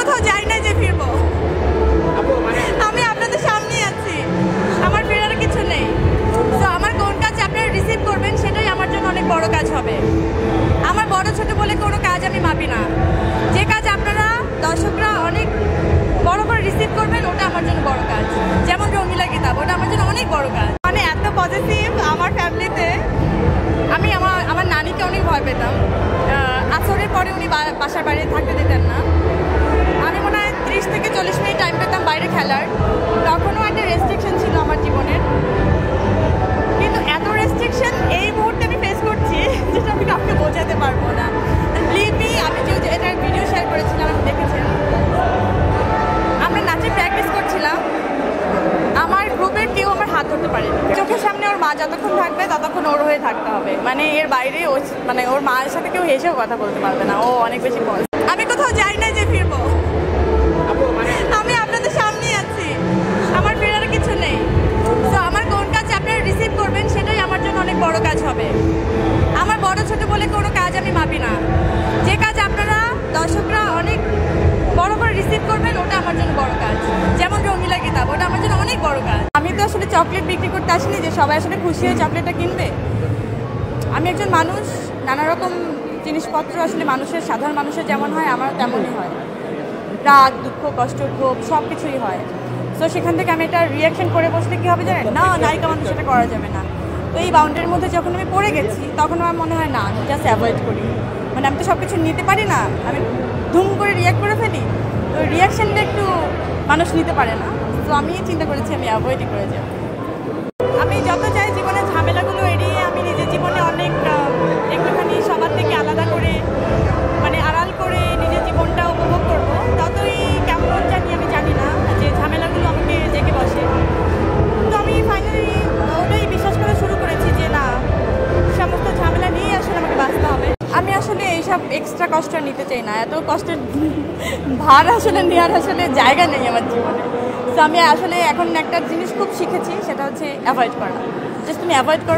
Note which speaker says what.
Speaker 1: কোথাও যাই না যে ফিরবো, আমি আপনাদের সামনেই আছি, আমার ফেরার কিছু নেই। তো আমার কোন কাজ আপনারা রিসিভ করবেন সেটাই আমার জন্য অনেক বড় কাজ হবে। আমার বড় ছোট বলে কোনো কাজ আমি মাপি না। যে কাজ আপনারা দর্শকরা অনেক বড় করে রিসিভ করবেন ওটা আমার জন্য বড় কাজ। যেমন রঙিলা কিতাব, ওটা আমার জন্য অনেক বড় কাজ। মানে এত পজিটিভ আমার ফ্যামিলিতে। আমি আমার নানিকে অনেক ভয় পেতাম। আসরের পরে উনি বাসার বাইরে থাকতে দিতেন না। আমি মনে হয় 30 থেকে 40 মিনিট টাইম পেতাম বাইরে খেলার। তখনও একটা রেস্ট্রিকশন ছিল আমার জীবনের, কিন্তু এত রেস্ট্রিকশন এই মুহূর্তে আমি ফেস করছি যেটা আমি কাউকে বোঝাতে পারবো না। বিলিভ মি, আমি যে এটার ভিডিও শেয়ার করেছিলাম আপনি দেখেছেন, আমরা নাচে প্র্যাকটিস করছিলাম, আমার গ্রুপের কেউ আমার হাত ধরতে পারেনি। চোখের সামনে ওর মা যতক্ষণ থাকবে ততক্ষণ ওর হয়ে থাকতে হবে। মানে এর বাইরে মানে ওর মায়ের সাথে কেউ হেসেও কথা বলতে পারবে না, ও অনেক বেশি বল। আমি কোথাও যাই না যে ফিরবো, আমি আপনাদের সামনেই আছি, আমার ফেরার কিছু নেই। তো আমার কোন কাজ আপনারা রিসিভ করবেন সেটাই আমার জন্য অনেক বড় কাজ হবে। আমার বড় ছোট বলে কোনো কাজ আমি মাপি না। যে কাজ আপনারা দর্শকরা অনেক বড় করে রিসিভ করবেন ওটা আমার জন্য বড় কাজ। যেমন রঙিলা কিতাব, ওটা আমার জন্য অনেক বড় কাজ। আমি তো আসলে চকলেট বিক্রি করতে আসিনি যে সবাই আসলে খুশি হয়ে চকলেটটা কিনবে। আমি একজন মানুষ, নানা রকম জিনিসপত্র আসলে মানুষের, সাধারণ মানুষের যেমন হয় আমার তেমনই হয়। রাগ, দুঃখ, কষ্ট, ক্ষোভ সব কিছুই হয়। তো সেখান থেকে আমি একটা রিয়াকশন করে বসলে কী হবে জানেন? না, নায়িকা মানুষ সেটা করা যাবে না। তো এই বাউন্ডারির মধ্যে যখন আমি পড়ে গেছি তখন আমার মনে হয় না, আমি জাস্ট অ্যাভয়েড করি। মানে আমি তো সব কিছু নিতে পারি না, আমি ধুম করে রিয়াক্ট করে ফেলি। তো রিয়াকশানটা একটু মানুষ নিতে পারে না। তো আমি চিন্তা করেছি আমি অ্যাভয়েডই করে যাব। আমি যত চাই জীবনের ঝামেলাগুলো এড়িয়ে আমি নিজের জীবনে অনেক একটুখানি সবার থেকে আলাদা করে, মানে আড়াল করে নিজের জীবনটা উপভোগ করবো, ততই কেমন জানি আমি জানি না যে ঝামেলাগুলো আমাকে জেগে বসে। তো আমি ফাইনালি ওটাই বিশ্বাস করা শুরু করেছি যে না, সমস্ত ঝামেলা নিয়ে আসলে আমাকে বাঁচতে হবে। আমি আসলে এইসব এক্সট্রা কষ্ট নিতে চাই না, এত কষ্টের ভার আসলে নেওয়ার আসলে জায়গা নেই আমার জীবনে। তো আমি আসলে এখন একটা জিনিস খুব শিখেছি, সেটা হচ্ছে অ্যাভয়েড করা। জাস্ট তুমি অ্যাভয়েড করো।